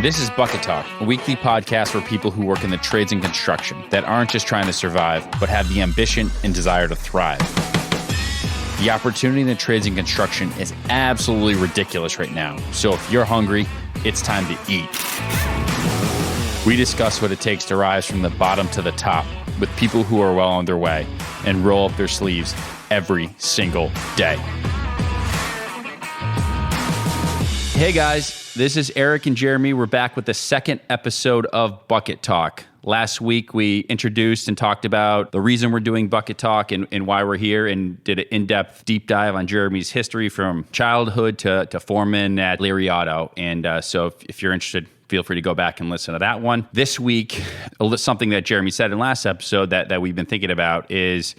This is Bucket Talk, a weekly podcast for people who work in the trades and construction that aren't just trying to survive, but have the ambition and desire to thrive. The opportunity in the trades and construction is absolutely ridiculous right now. So if you're hungry, it's time to eat. We discuss what it takes to rise from the bottom to the top with people who are well on their way and roll up their sleeves every single day. Hey guys, this is Eric and Jeremy. We're back with the second episode of Bucket Talk. Last week, we introduced and talked about the reason we're doing Bucket Talk and why we're here, and did an in-depth deep dive on Jeremy's history from childhood to foreman at Leary Auto. And so if you're interested, feel free to go back and listen to that one. This week, something that Jeremy said in last episode that we've been thinking about is,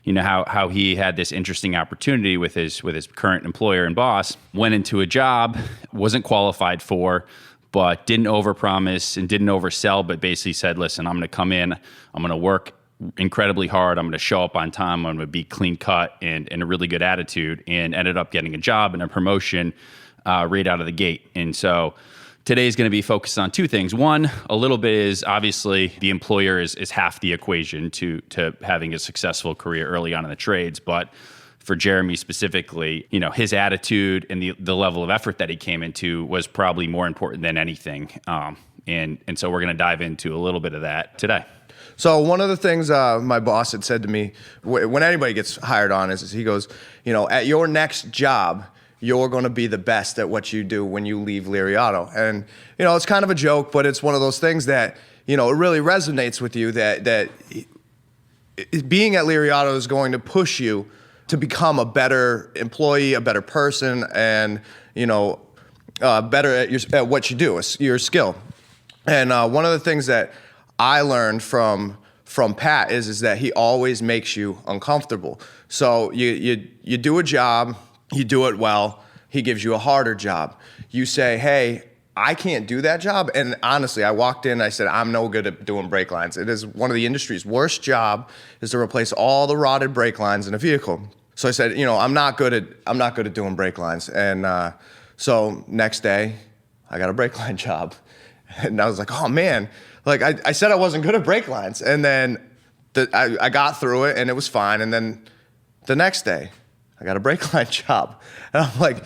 you know, how he had this interesting opportunity with his current employer and boss, went into a job, wasn't qualified for, but didn't overpromise and didn't oversell, but basically said, listen, I'm going to come in, I'm going to work incredibly hard, I'm going to show up on time, I'm going to be clean cut and a really good attitude, and ended up getting a job and a promotion right out of the gate. And so today's going to be focused on two things. One, a little bit is obviously the employer is half the equation to having a successful career early on in the trades. But for Jeremy specifically, you know, his attitude and the level of effort that he came into was probably more important than anything. And so we're going to dive into a little bit of that today. So one of the things my boss had said to me when anybody gets hired on is he goes, you know, at your next job, you're going to be the best at what you do when you leave Leary Auto. And, you know, it's kind of a joke, but it's one of those things that, you know, it really resonates with you that being at Leary Auto is going to push you to become a better employee, a better person, and, you know, better at what you do, your skill. And one of the things that I learned from Pat is that he always makes you uncomfortable. So you do a job, you do it well, he gives you a harder job. You say, hey, I can't do that job. And honestly, I walked in and I said, I'm no good at doing brake lines. It is one of the industry's worst job is to replace all the rotted brake lines in a vehicle. So I said, you know, I'm not good at doing brake lines. And so next day, I got a brake line job. And I was like, oh man, like I said I wasn't good at brake lines. And then I got through it and it was fine. And then the next day, I got a brake line job. And I'm like,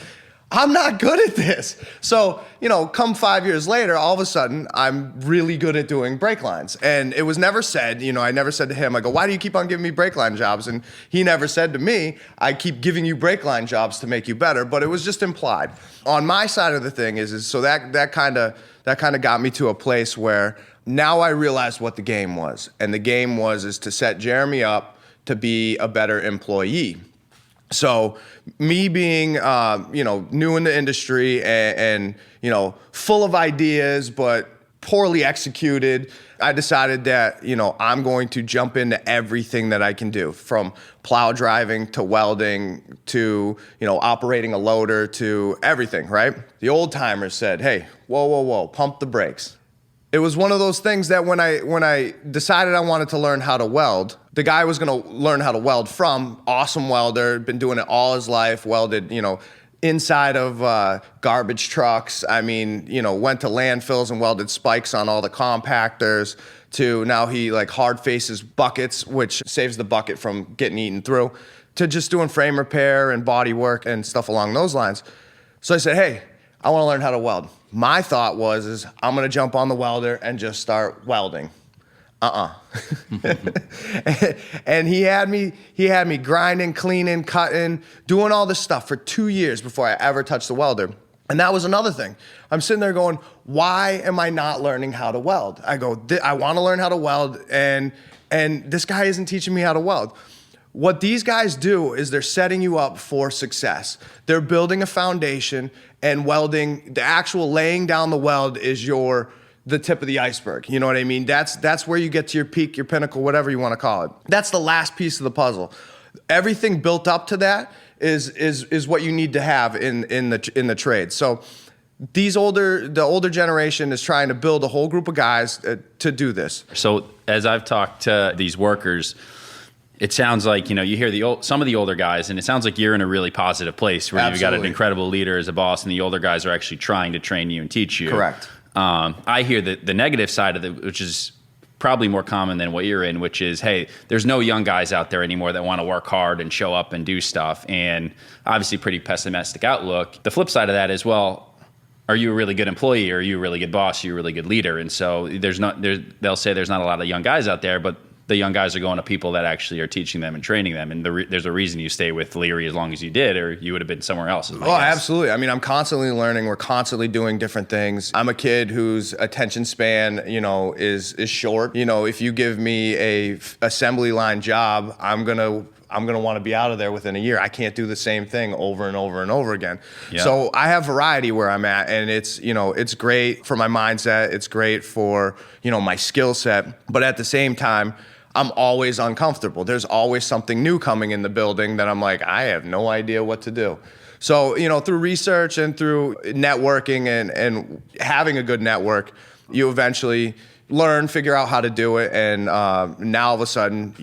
I'm not good at this. So, you know, come 5 years later, all of a sudden, I'm really good at doing brake lines. And it was never said, you know, I never said to him, I go, why do you keep on giving me brake line jobs? And he never said to me, I keep giving you brake line jobs to make you better. But it was just implied. On my side of the thing is so that kind of got me to a place where now I realized what the game was. And the game is to set Jeremy up to be a better employee. So me being, you know, new in the industry and, you know, full of ideas, but poorly executed, I decided that, you know, I'm going to jump into everything that I can do, from plow driving to welding to, you know, operating a loader to everything, right? The old timers said, hey, whoa, pump the brakes. It was one of those things that when I decided I wanted to learn how to weld, the guy I was going to learn how to weld from, awesome welder, been doing it all his life, welded, you know, inside of garbage trucks. I mean, you know, went to landfills and welded spikes on all the compactors, to now he like hard faces buckets, which saves the bucket from getting eaten through, to just doing frame repair and body work and stuff along those lines. So I said, hey, I want to learn how to weld. My thought is I'm going to jump on the welder and just start welding. And he had me grinding, cleaning, cutting, doing all this stuff for 2 years before I ever touched the welder. And that was another thing. I'm sitting there going, why am I not learning how to weld? I go, I want to learn how to weld, and this guy isn't teaching me how to weld. What these guys do is they're setting you up for success. They're building a foundation, and welding, the actual laying down the weld is the tip of the iceberg. You know what I mean? That's where you get to your peak, your pinnacle, whatever you want to call it. That's the last piece of the puzzle. Everything built up to that is what you need to have in the trade. So the older generation is trying to build a whole group of guys to do this. So as I've talked to these workers, it sounds like, you know, you hear some of the older guys, and it sounds like you're in a really positive place where You've got an incredible leader as a boss, and the older guys are actually trying to train you and teach you. Correct. I hear the negative side of it, which is probably more common than what you're in, which is, hey, there's no young guys out there anymore that want to work hard and show up and do stuff. And obviously pretty pessimistic outlook. The flip side of that is, well, are you a really good employee? Or are you a really good boss? Are you a really good leader? And so they'll say there's not a lot of young guys out there, but the young guys are going to people that actually are teaching them and training them. And there's a reason you stay with Leary as long as you did, or you would have been somewhere else. Oh, absolutely. I mean, I'm constantly learning. We're constantly doing different things. I'm a kid whose attention span, is short. If you give me a assembly line job, I'm gonna want to be out of there within a year. I can't do the same thing over and over and over again. Yeah. So I have variety where I'm at, and it's great for my mindset. It's great for, my skill set. But at the same time, I'm always uncomfortable. There's always something new coming in the building that I'm like, I have no idea what to do. So, through research and through networking and having a good network, you eventually learn, figure out how to do it, and now all of a sudden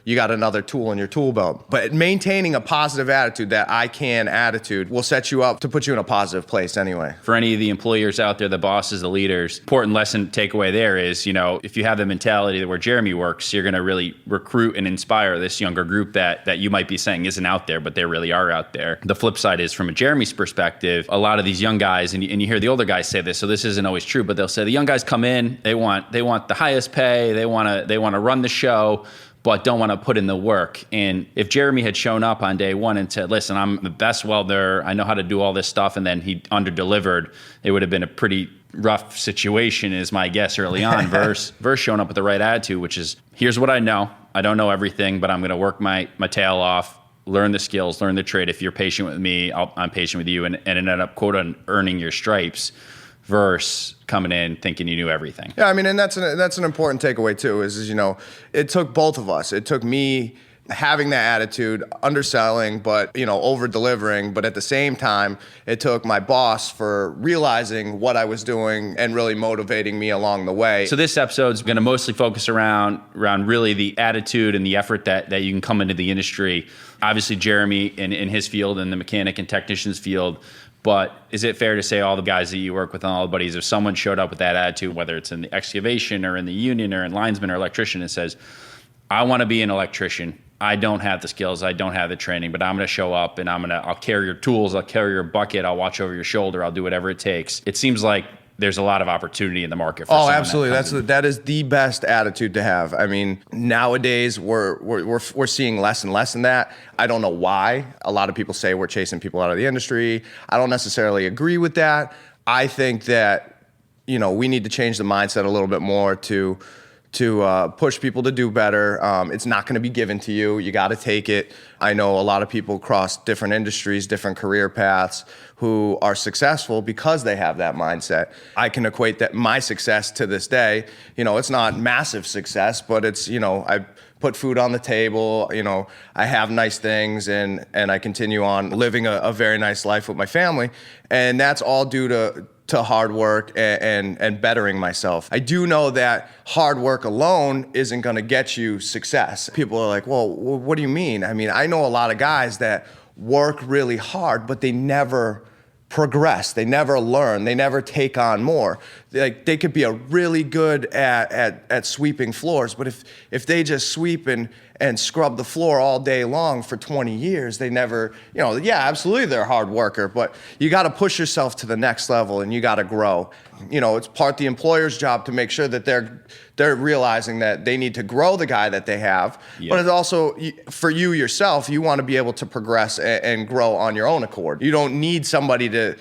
you got another tool in your tool belt. But maintaining a positive attitude, that I can attitude, will set you up to put you in a positive place anyway. For any of the employers out there, the bosses, the leaders, important lesson takeaway there is, if you have the mentality that where Jeremy works, you're going to really recruit and inspire this younger group that you might be saying isn't out there, but they really are out there. The flip side is, from a Jeremy's perspective, a lot of these young guys, and you hear the older guys say this, so this isn't always true, but they'll say the young guys come in, they want the highest pay, they want to run the show, but don't want to put in the work. And if Jeremy had shown up on day one and said, listen, I'm the best welder, I know how to do all this stuff, and then he under-delivered, it would have been a pretty rough situation, is my guess, early on, versus showing up with the right attitude, which is, here's what I know. I don't know everything, but I'm going to work my tail off, learn the skills, learn the trade. If you're patient with me, I'm patient with you, and end up, quote, earning your stripes, versus coming in thinking you knew everything. Yeah, I mean, and that's an important takeaway too, is it took both of us. It took me having that attitude, underselling, but, over-delivering. But at the same time, it took my boss for realizing what I was doing and really motivating me along the way. So this episode's going to mostly focus around really the attitude and the effort that you can come into the industry. Obviously, Jeremy in his field and the mechanic and technician's field. But is it fair to say all the guys that you work with and all the buddies, if someone showed up with that attitude, whether it's in the excavation or in the union or in linesman or electrician, and says, I want to be an electrician, I don't have the skills, I don't have the training, but I'm going to show up and I'll carry your tools, I'll carry your bucket, I'll watch over your shoulder, I'll do whatever it takes. It seems like there's a lot of opportunity in the market for someone. Absolutely. That is the best attitude to have. I mean, nowadays we're seeing less and less in that. I don't know why. A lot of people say we're chasing people out of the industry. I don't necessarily agree with that. I think that, we need to change the mindset a little bit more to push people to do better. It's not going to be given to you. You got to take it. I know a lot of people across different industries, different career paths, who are successful because they have that mindset. I can equate that my success to this day, it's not massive success, but it's, I put food on the table, I have nice things, and I continue on living a very nice life with my family. And that's all due to hard work and bettering myself. I do know that hard work alone isn't going to get you success. People are like, well, what do you mean? I mean, I know a lot of guys that work really hard, but they never progress. They never learn. They never take on more. They could be a really good at sweeping floors, but if they just sweep and scrub the floor all day long for 20 years, they never, absolutely they're a hard worker, but you got to push yourself to the next level and you got to grow. It's part the employer's job to make sure that they're realizing that they need to grow the guy that they have, but it's also for you yourself, you want to be able to progress and grow on your own accord. You don't need somebody to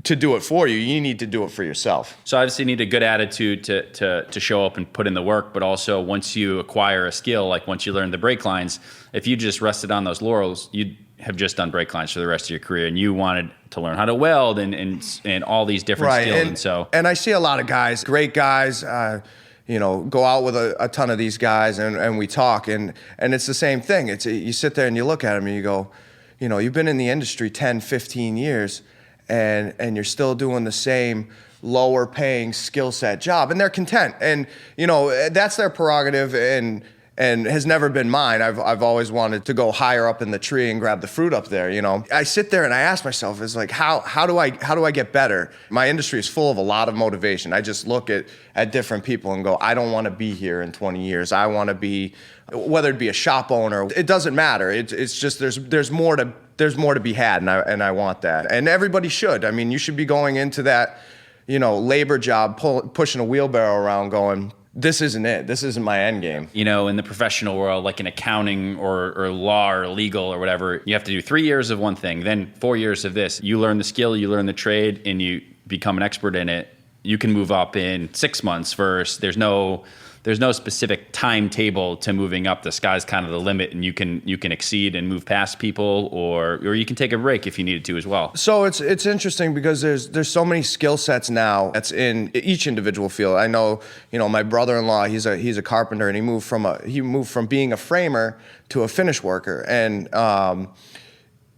do it for you. You need to do it for yourself. So obviously you need a good attitude to show up and put in the work, but also once you acquire a skill, like once you learn the brake lines, if you just rested on those laurels, you'd have just done brake lines for the rest of your career, and you wanted to learn how to weld and all these different skills. And I see a lot of guys, great guys, go out with a ton of these guys and we talk and it's the same thing. You sit there and you look at them and you go, you've been in the industry 10, 15 years and you're still doing the same lower paying skill set job, and they're content, and that's their prerogative, and and has never been mine. I've always wanted to go higher up in the tree and grab the fruit up there, you know. I sit there and I ask myself, is like, how do I get better? My industry is full of a lot of motivation. I just look at different people and go, I don't want to be here in 20 years. I want to be, whether it be a shop owner, it doesn't matter. It's just there's more to be had, and I want that. And everybody should. I mean, you should be going into that, you know, labor job, pushing a wheelbarrow around going, this isn't it. This isn't my end game. You know, in the professional world, like in accounting or law or legal or whatever, you have to do 3 years of one thing, then 4 years of this. You learn the skill, you learn the trade, and you become an expert in it. You can move up in 6 months versus there's no specific timetable to moving up. The sky's kind of the limit, and you can exceed and move past people, or you can take a break if you needed to as well. So it's interesting because there's so many skill sets now that's in each individual field. I know, you know, my brother-in-law, he's a carpenter, and he moved from being a framer to a finish worker, and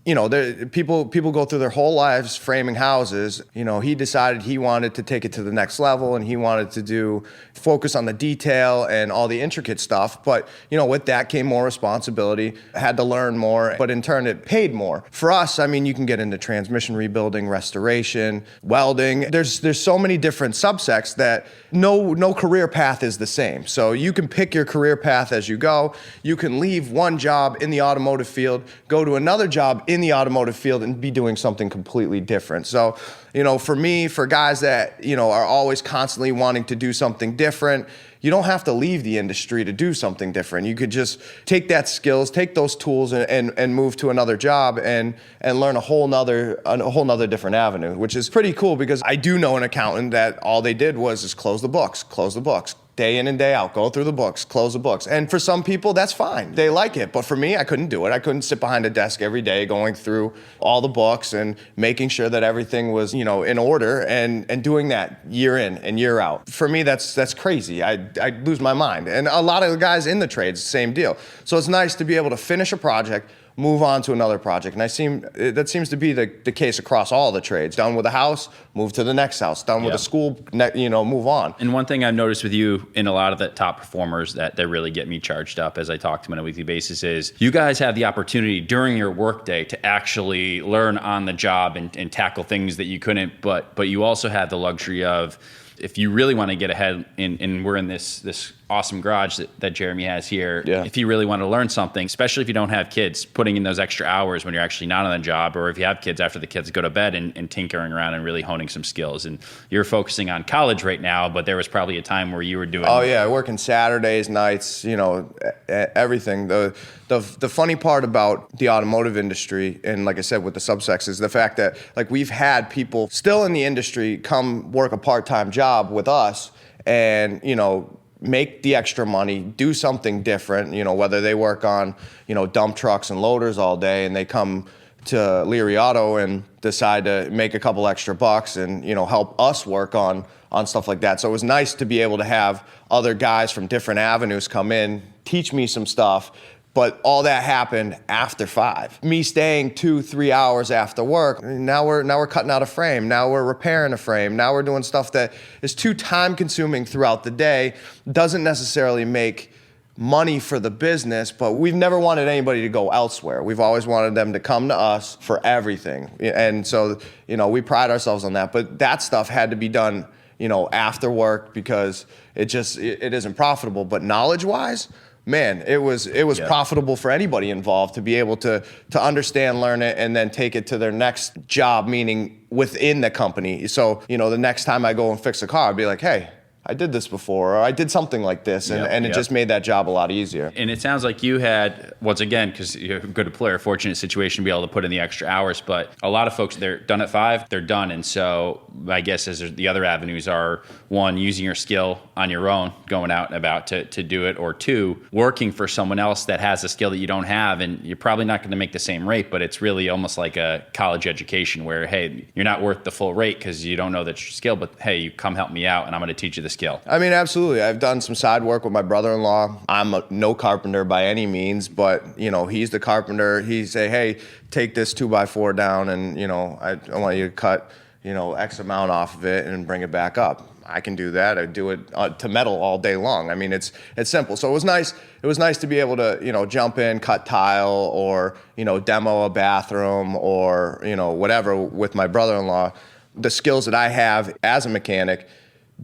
you know, people go through their whole lives framing houses. You know, he decided he wanted to take it to the next level, and he wanted to focus on the detail and all the intricate stuff. But, you know, with that came more responsibility, had to learn more, but in turn it paid more. For us, I mean, you can get into transmission rebuilding, restoration, welding. There's so many different subsects that no career path is the same. So you can pick your career path as you go. You can leave one job in the automotive field, go to another job in the automotive field, and be doing something completely different. So, you know, for me, for guys that, you know, are always constantly wanting to do something different, you don't have to leave the industry to do something different. You could just take that skills, take those tools, and move to another job and learn a whole nother different avenue, which is pretty cool because I do know an accountant that all they did was just close the books. Day in and day out, go through the books, close the books. And for some people, that's fine. They like it. But for me, I couldn't do it. I couldn't sit behind a desk every day going through all the books and making sure that everything was, you know, in order and doing that year in and year out. For me, that's crazy. I'd lose my mind. And a lot of the guys in the trades, same deal. So it's nice to be able to finish a project, move on to another project. And that seems to be the case across all the trades. Done with a house, move to the next house. Done with a school, you know, move on. And one thing I've noticed with you in a lot of the top performers that really get me charged up as I talk to them on a weekly basis is you guys have the opportunity during your workday to actually learn on the job and tackle things that you couldn't, but you also have the luxury of, if you really want to get ahead, and we're in this awesome garage that Jeremy has here. Yeah. If you really want to learn something, especially if you don't have kids, putting in those extra hours when you're actually not on the job, or if you have kids after the kids go to bed and tinkering around and really honing some skills. And you're focusing on college right now, but there was probably a time where you were doing. Oh yeah, working Saturdays, nights, you know, everything. The funny part about the automotive industry, and like I said with the subsects, is the fact that like we've had people still in the industry come work a part-time job with us, and you know, make the extra money, do something different, you know, whether they work on, you know, dump trucks and loaders all day and they come to Leary Auto and decide to make a couple extra bucks and, you know, help us work on stuff like that. So it was nice to be able to have other guys from different avenues come in, teach me some stuff. But all that happened after 5. Me staying 2-3 hours after work. Now we're cutting out a frame. Now we're repairing a frame. Now we're doing stuff that is too time consuming throughout the day. Doesn't necessarily make money for the business, but we've never wanted anybody to go elsewhere. We've always wanted them to come to us for everything. And so, you know, we pride ourselves on that. But that stuff had to be done, you know, after work because it isn't profitable. But knowledge-wise, man, it was profitable for anybody involved to be able to understand, learn it, and then take it to their next job, meaning within the company. So, you know, the next time I go and fix a car, I'd be like, hey, I did this before, or I did something like this, and it just made that job a lot easier. And it sounds like you had, once again, because you're a good employer, fortunate situation to be able to put in the extra hours, but a lot of folks, they're done at 5, they're done. And so I guess as the other avenues are, 1, using your skill on your own, going out and about to do it, or 2, working for someone else that has a skill that you don't have, and you're probably not going to make the same rate, but it's really almost like a college education where, hey, you're not worth the full rate because you don't know that skill, but hey, you come help me out and I'm going to teach you the skill. I mean, absolutely. I've done some side work with my brother-in-law. I'm no carpenter by any means, but, you know, he's the carpenter. He say, hey, take this 2x4 down and, you know, I want you to cut, X amount off of it and bring it back up. I can do that. I do it to metal all day long. I mean, it's simple. So it was nice. It was nice to be able to, jump in, cut tile, or, demo a bathroom, or, whatever with my brother-in-law. The skills that I have as a mechanic,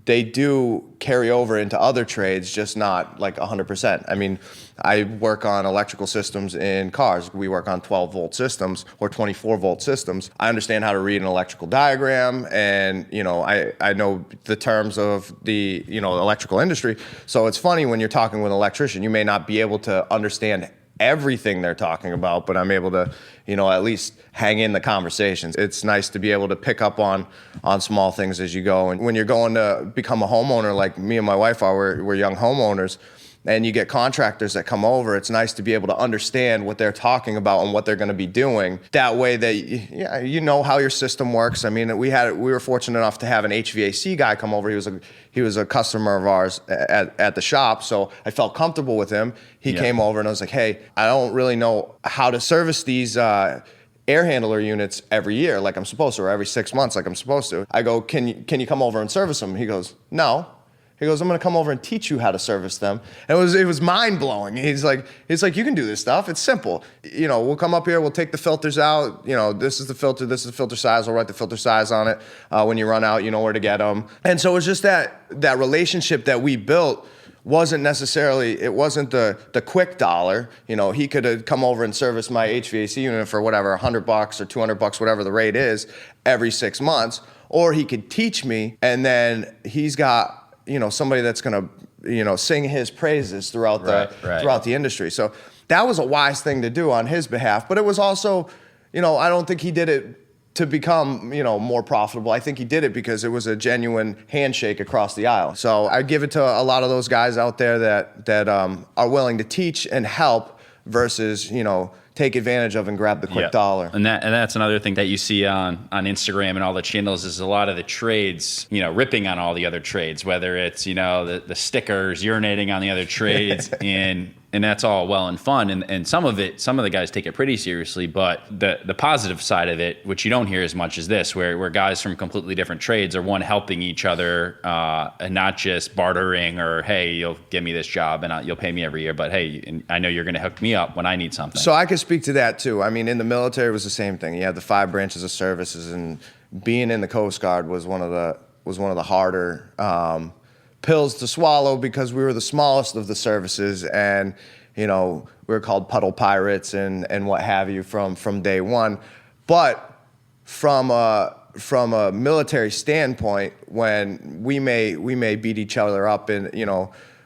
they do carry over into other trades, just not like 100%. I mean, I work on electrical systems in cars. We work on 12-volt systems or 24-volt systems. I understand how to read an electrical diagram, and I know the terms of the electrical industry. So it's funny when you're talking with an electrician, you may not be able to understand everything they're talking about, but I'm able to, at least hang in the conversations. It's nice to be able to pick up on small things as you go. And when you're going to become a homeowner, like me and my wife are, we're young homeowners, and you get contractors that come over, it's nice to be able to understand what they're talking about and what they're going to be doing. That way that you know how your system works. I mean, we were fortunate enough to have an HVAC guy come over. He was a customer of ours at the shop, so I felt comfortable with him. He came over and I was like, hey, I don't really know how to service these air handler units every year like I'm supposed to, or every 6 months like I'm supposed to. I go, can you come over and service them? He goes, no. He goes, I'm going to come over and teach you how to service them. And it was mind blowing. He's like, you can do this stuff. It's simple. We'll come up here. We'll take the filters out. This is the filter. This is the filter size. We'll write the filter size on it. When you run out, you know where to get them. And so it's just that relationship that we built wasn't the quick dollar. He could have come over and serviced my HVAC unit for whatever, $100 or $200, whatever the rate is, every 6 months. Or he could teach me, and then he's got somebody that's going to, sing his praises throughout the industry. So that was a wise thing to do on his behalf. But it was also, I don't think he did it to become, more profitable. I think he did it because it was a genuine handshake across the aisle. So I give it to a lot of those guys out there that are willing to teach and help versus, take advantage of and grab the quick dollar. And that's another thing that you see on Instagram and all the channels is a lot of the trades, ripping on all the other trades, whether it's, the stickers, urinating on the other trades, and that's all well and fun. And some of the guys take it pretty seriously, but the positive side of it, which you don't hear as much as this, where guys from completely different trades are one helping each other, and not just bartering or, hey, you'll give me this job and you'll pay me every year, but hey, and I know you're going to hook me up when I need something. So I can speak to that too. I mean, in the military it was the same thing. You had the 5 branches of services, and being in the Coast Guard was one of the harder pills to swallow because we were the smallest of the services, and we were called puddle pirates and what have you from day one. But from a military standpoint, when we may beat each other up in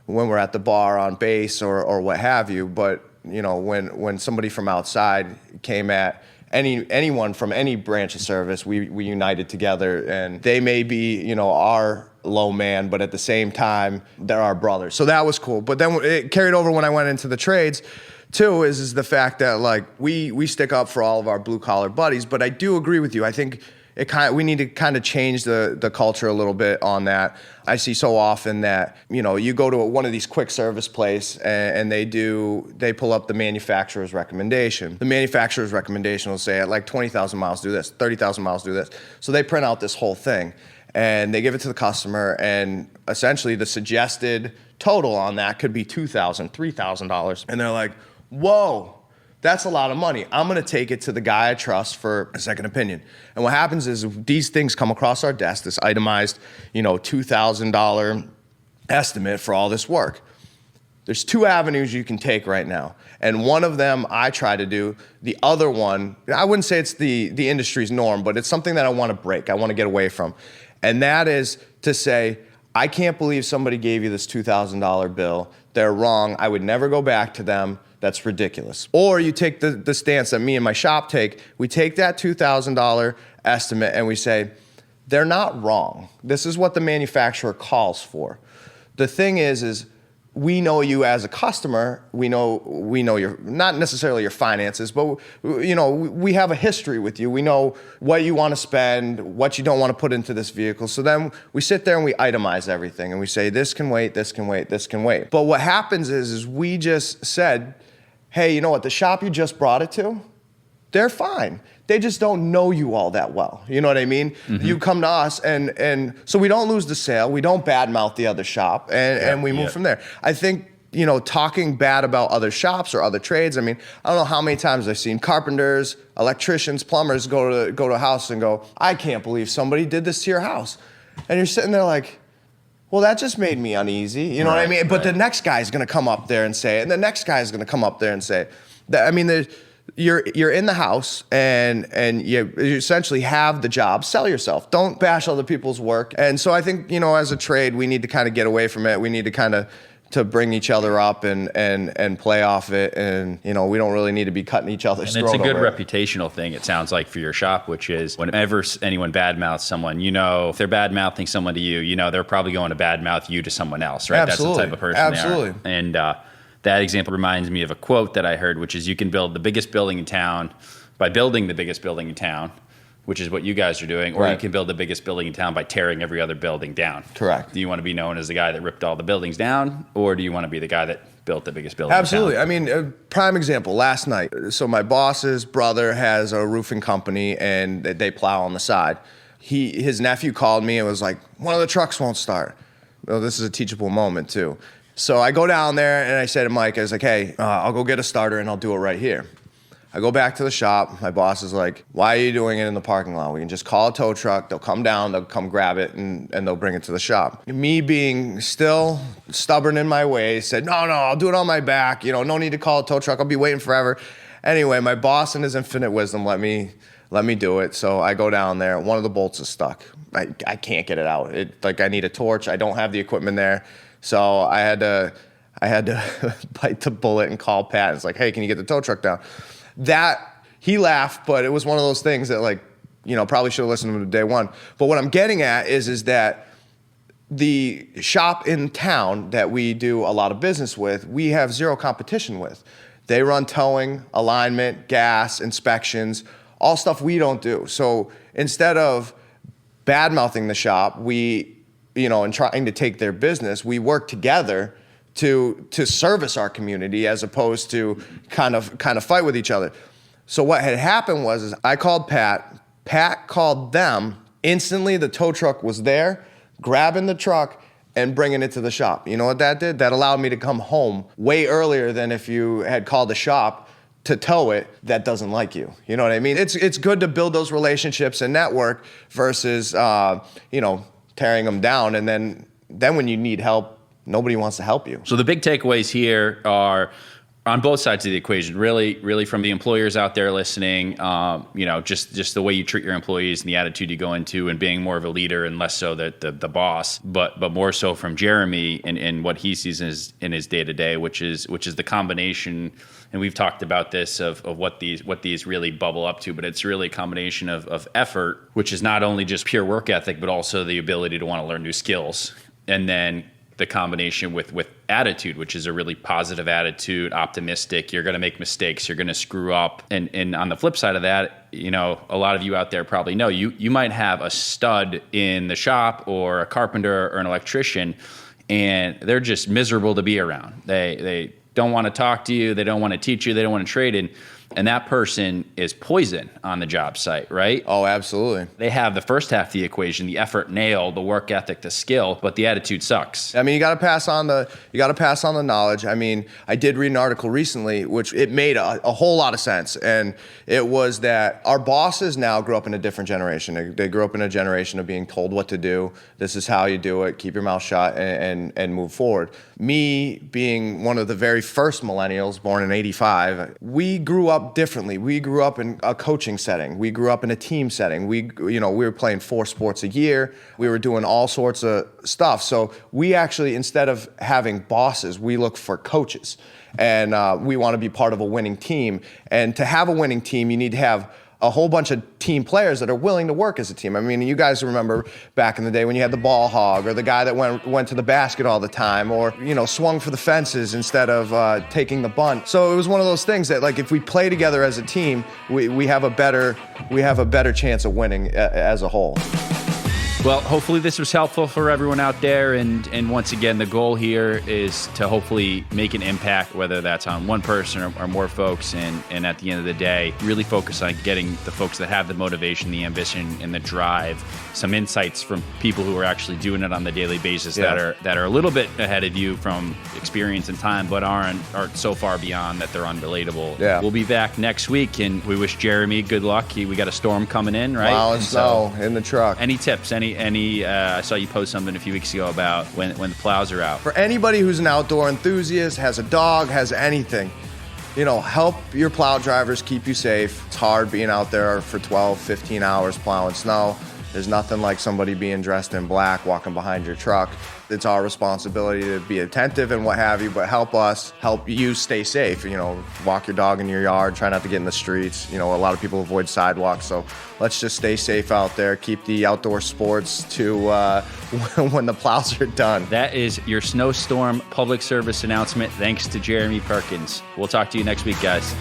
when we're at the bar on base or what have you, but when somebody from outside came at anyone from any branch of service, we united together, and they may be, our low man, but at the same time, they're our brothers. So that was cool. But then it carried over when I went into the trades too, is the fact that like we stick up for all of our blue collar buddies. But I do agree with you. I think we need to kind of change the culture a little bit on that. I see so often that, you go to one of these quick service place and they pull up the manufacturer's recommendation. The manufacturer's recommendation will say at like 20,000 miles do this, 30,000 miles do this. So they print out this whole thing and they give it to the customer, and essentially the suggested total on that could be $2,000, $3,000. And they're like, whoa, that's a lot of money. I'm going to take it to the guy I trust for a second opinion. And what happens is these things come across our desk, this itemized, $2,000 estimate for all this work. There's 2 avenues you can take right now. And one of them I try to do. The other one, I wouldn't say it's the industry's norm, but it's something that I want to break. I want to get away from. And that is to say, I can't believe somebody gave you this $2,000 bill. They're wrong. I would never go back to them. That's ridiculous. Or you take the stance that me and my shop take. We take that $2,000 estimate and we say, they're not wrong. This is what the manufacturer calls for. The thing is we know you as a customer. We know your, not necessarily your finances, but we have a history with you. We know what you want to spend, what you don't want to put into this vehicle. So then we sit there and we itemize everything and we say, this can wait, this can wait, this can wait. But what happens is we just said, hey, you know what, the shop you just brought it to, they're fine. they just don't know you all that well. You know what I mean? You come to us, and so we don't lose the sale. We don't badmouth the other shop, and we move from there. I think, talking bad about other shops or other trades. I mean, I don't know how many times I've seen carpenters, electricians, plumbers go to a house and go, I can't believe somebody did this to your house. And you're sitting there like, well, that just made me uneasy. You know what I mean? But the next guy's going to come up there and say it, and the next guy's going to come up there and say it. I mean, you're in the house, and you essentially have the job. Sell yourself. Don't bash other people's work. And so I think, as a trade, we need to kind of get away from it. We need to kind of to bring each other up and play off it. And, we don't really need to be cutting each other's throat. And it's a good reputational thing, it sounds like, for your shop, which is whenever anyone badmouths someone, if they're badmouthing someone to you, they're probably going to badmouth you to someone else, right? Absolutely. That's the type of person they are. And that example reminds me of a quote that I heard, which is, you can build the biggest building in town by building the biggest building in town, which is what you guys are doing, or you can build the biggest building in town by tearing every other building down. Correct. Do you want to be known as the guy that ripped all the buildings down, or do you want to be the guy that built the biggest building Absolutely. in town? I mean, a prime example, last night. So my boss's brother has a roofing company, and they plow on the side. His nephew called me and was like, one of the trucks won't start. Well, this is a teachable moment, too. So I go down there, and I say to Mike, I was like, hey, I'll go get a starter, and I'll do it right here. I go back to the shop. My boss is like, why are you doing it in the parking lot? We can just call a tow truck. They'll come down. They'll come grab it, and they'll bring it to the shop. Me being still stubborn in my ways, said, no, I'll do it on my back. No need to call a tow truck. I'll be waiting forever. Anyway, my boss in his infinite wisdom let me do it. So I go down there. One of the bolts is stuck. I can't get it out. I need a torch. I don't have the equipment there. So I had to bite the bullet and call Pat. It's like, hey, can you get the tow truck down? He laughed, but it was one of those things that probably should have listened to him day one. But what I'm getting at is that the shop in town that we do a lot of business with, we have zero competition with. They run towing, alignment, gas, inspections, all stuff we don't do. So instead of bad-mouthing the shop, and trying to take their business, we work together to service our community as opposed to kind of fight with each other. So what had happened was I called Pat. Pat called them. Instantly, the tow truck was there, grabbing the truck and bringing it to the shop. You know what that did? That allowed me to come home way earlier than if you had called the shop to tow it that doesn't like you. You know what I mean? It's good to build those relationships and network versus tearing them down, and then when you need help, nobody wants to help you. So the big takeaways here are on both sides of the equation, really from the employers out there listening, just the way you treat your employees and the attitude you go into, and being more of a leader and less so the boss, but more so from Jeremy and what he sees in his day-to-day, which is the combination, and we've talked about this of what these really bubble up to, but it's really a combination of effort, which is not only just pure work ethic, but also the ability to want to learn new skills. And then the combination with attitude, which is a really positive attitude, optimistic. You're going to make mistakes. You're going to screw up. And on the flip side of that, a lot of you out there probably know you might have a stud in the shop or a carpenter or an electrician, and they're just miserable to be around. They don't want to talk to you. They don't want to teach you. They don't want to trade in. And that person is poison on the job site, right? Oh, absolutely. They have the first half of the equation, the effort nailed, the work ethic, the skill, but the attitude sucks. I mean, you got to pass on the knowledge. I mean, I did read an article recently, which it made a whole lot of sense. And it was that our bosses now grew up in a different generation. They grew up in a generation of being told what to do. This is how you do it. Keep your mouth shut and move forward. Me being one of the very first millennials, born in '85, we grew up differently. We grew up in a coaching setting. We grew up in a team setting. We were playing 4 sports a year. We were doing all sorts of stuff. So we actually, instead of having bosses, we look for coaches. And we want to be part of a winning team. And to have a winning team, you need to have a whole bunch of team players that are willing to work as a team. I mean, you guys remember back in the day when you had the ball hog, or the guy that went to the basket all the time, or swung for the fences instead of taking the bunt. So it was one of those things that, like, if we play together as a team, we have a better chance of winning as a whole. Well, hopefully this was helpful for everyone out there. And once again, the goal here is to hopefully make an impact, whether that's on one person or more folks. And at the end of the day, really focus on getting the folks that have the motivation, the ambition, and the drive, some insights from people who are actually doing it on the daily basis that are a little bit ahead of you from experience and time, but aren't so far beyond that they're unrelatable. Yeah. We'll be back next week, and we wish Jeremy good luck. We got a storm coming in, right? Plowing snow in the truck. Any tips? I saw you post something a few weeks ago about when the plows are out. For anybody who's an outdoor enthusiast, has a dog, has anything, help your plow drivers keep you safe. It's hard being out there for 12, 15 hours plowing snow. There's nothing like somebody being dressed in black walking behind your truck. It's our responsibility to be attentive and what have you, but help you stay safe. Walk your dog in your yard, try not to get in the streets. A lot of people avoid sidewalks, so let's just stay safe out there. Keep the outdoor sports to when the plows are done. That is your snowstorm public service announcement. Thanks to Jeremy Perkins. We'll talk to you next week, guys.